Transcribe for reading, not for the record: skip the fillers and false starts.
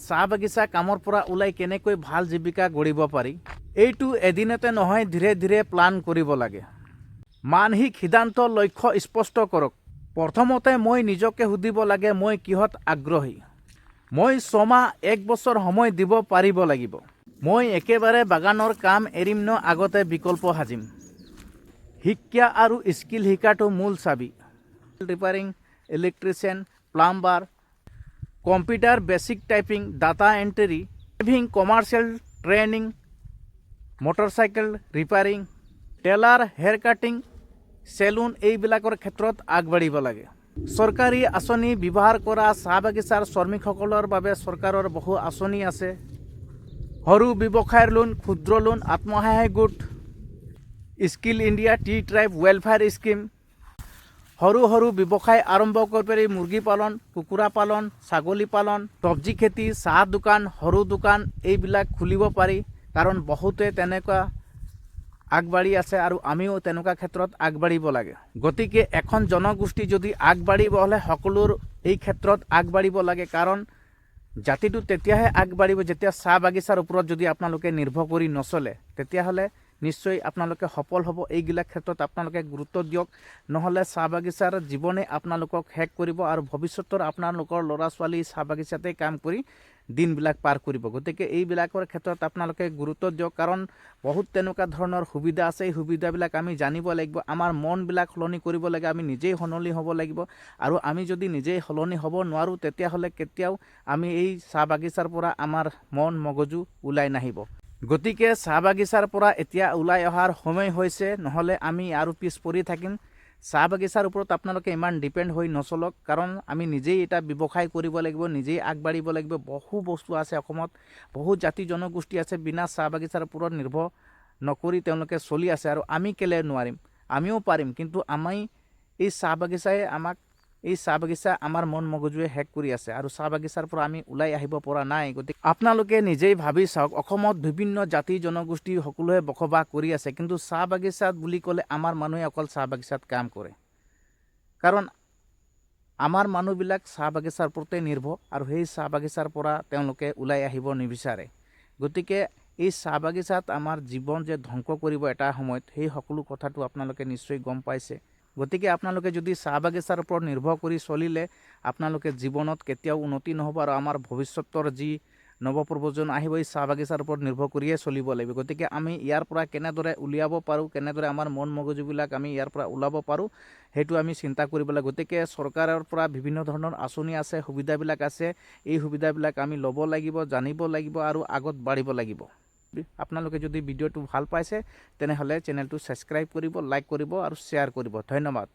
চাহ বাগিচা কামৰ পৰা ওলাই কেনেকৈ ভাল জীৱিকা গঢ়িব পাৰি এইটো এদিনতে নহয় ধীৰে ধীৰে প্লান কৰিব লাগে। মানসিক সিদ্ধান্ত লক্ষ্য স্পষ্ট কৰক। প্ৰথমতে মই নিজকে সুধিব লাগে মই কিহত আগ্ৰহী। মই 6 মাহ 1 বছৰ সময় দিব পাৰিব লাগিব। মই একেবাৰে বাগানৰ কাম এৰিম ন আগতে বিকল্প সাজিম। শিক্ষা আৰু স্কিল শিকাটো মূল চাবি। Repairing, electrician, plumber, computer basic typing, data entry, driving, commercial training, motorcycle repairing, tailor, hair cutting, salon এইবিলাকৰ ক্ষেত্ৰত আগবাঢ়িব লাগে। চৰকাৰী আঁচনি ব্যৱহাৰ কৰা চাহ বাগিচাৰ শ্ৰমিকসকলৰ বাবে চৰকাৰৰ বহু আঁচনি আছে। সৰু ব্যৱসায়ৰ লোন, ক্ষুদ্ৰ লোন, আত্মসহায়ক গোট, skill India, T tribe welfare scheme. সৰু সৰু ব্যৱসায় আৰম্ভ কৰি পাৰি মুৰ্গী পালন, কুকুৰা পালন, ছাগলী পালন, চব্জি খেতি, চাহ দোকান, সৰু দোকান এইবিলাক খুলিব পাৰি। কাৰণ বহুতে তেনেকুৱা আগবাঢ়ি আছে আৰু আমিও তেনেকুৱা ক্ষেত্ৰত আগবাঢ়িব লাগে। গতিকে এখন জনগোষ্ঠী যদি আগবাঢ়িব হ'লে সকলোৰ এই ক্ষেত্ৰত আগবাঢ়িব লাগে। কাৰণ জাতিটো তেতিয়াহে আগবাঢ়িব যেতিয়া চাহ বাগিচাৰ ওপৰত যদি আপোনালোকে নিৰ্ভৰ কৰি নচলে তেতিয়াহ'লে নিশ্চয় আপোনালোকে সফল হ'ব। এইবিলাক ক্ষেত্ৰত আপোনালোকে গুৰুত্ব দিয়ক, নহ'লে চাহ বাগিচাৰ জীৱনে আপোনালোকক শেষ কৰিব আৰু ভৱিষ্যতৰ আপোনালোকৰ ল'ৰা ছোৱালী চাহ বাগিচাতে কাম কৰি দিনবিলাক পাৰ কৰিব। গতিকে এইবিলাকৰ ক্ষেত্ৰত আপোনালোকে গুৰুত্ব দিয়ক। কাৰণ বহুত তেনেকুৱা ধৰণৰ সুবিধা আছে, এই সুবিধাবিলাক আমি জানিব লাগিব। আমাৰ মনবিলাক সলনি কৰিব লাগে, আমি নিজেই সলনি হ'ব লাগিব। আৰু আমি যদি নিজেই সলনি হ'ব নোৱাৰোঁ তেতিয়াহ'লে কেতিয়াও আমি এই চাহ বাগিচাৰ পৰা আমাৰ মন মগজু ওলাই নাহিব। গতিকে চাহ বাগিচাৰ পৰা এতিয়া ওলাই অহাৰ সময় হৈছে, নহ'লে আমি আৰু পিছ পৰি থাকিম। চাহ বাগিচাৰ ওপৰত আপোনালোকে ইমান ডিপেণ্ড হৈ নচলক। কাৰণ আমি নিজেই এটা ব্যৱসায় কৰিব লাগিব, নিজেই আগবাঢ়িব লাগিব। বহু বস্তু আছে অসমত, বহু জাতি জনগোষ্ঠী আছে বিনা চাহ বাগিচাৰ ওপৰত নিৰ্ভৰ নকৰি তেওঁলোকে চলি আছে। আৰু আমি কেলে নোৱাৰিম? আমিও পাৰিম। কিন্তু এই চাহ বাগিচাই আমাৰ মন মগজুৱে শেষ কৰি আছে আৰু চাহ বাগিচাৰ পৰা আমি ওলাই আহিব পৰা নাই। গতিকে আপোনালোকে নিজেই ভাবি চাওক, অসমত বিভিন্ন জাতি জনগোষ্ঠী সকলোৱে বসবাস কৰি আছে, কিন্তু চাহ বাগিচাত বুলি ক'লে আমাৰ মানুহে অকল চাহ বাগিচাত কাম কৰে। কাৰণ আমাৰ মানুহবিলাক চাহ বাগিচাৰ ওপৰতে নিৰ্ভৰ আৰু সেই চাহ বাগিচাৰ পৰা তেওঁলোকে ওলাই আহিব নিবিচাৰে। গতিকে এই চাহ বাগিচাত আমাৰ জীৱন যে ধ্বংস কৰিব এটা সময়ত, সেই সকলো কথাটো আপোনালোকে নিশ্চয় গম পাইছে। গতিকে আপোনালোকে যদি চাহ বাগিচাৰ ওপৰত নিৰ্ভৰ কৰি চলিলে আপোনালোকে জীৱনত কেতিয়াও উন্নতি নহ'ব। আৰু আমাৰ ভৱিষ্যতৰ যি নৱপ্ৰজন্ম আহিব এই চাহ বাগিচাৰ ওপৰত নিৰ্ভৰ কৰিয়ে চলিব লাগিব। গতিকে আমি ইয়াৰ পৰা কেনেদৰে উলিয়াব পাৰোঁ, কেনেদৰে আমাৰ মন মগজুবিলাক আমি ইয়াৰ পৰা ওলাব পাৰোঁ সেইটো আমি চিন্তা কৰিব লাগে। গতিকে চৰকাৰৰ পৰা বিভিন্ন ধৰণৰ আঁচনি আছে, সুবিধাবিলাক আছে। এই সুবিধাবিলাক আমি ল'ব লাগিব, জানিব লাগিব আৰু আগত বাঢ়িব লাগিব। আপোনালোকে যদি ভিডিঅ'টো ভাল পাইছে তেনেহ'লে চেনেলটো ছাবস্ক্ৰাইব কৰিব, লাইক কৰিব আৰু শ্বেয়াৰ কৰিব। ধন্যবাদ।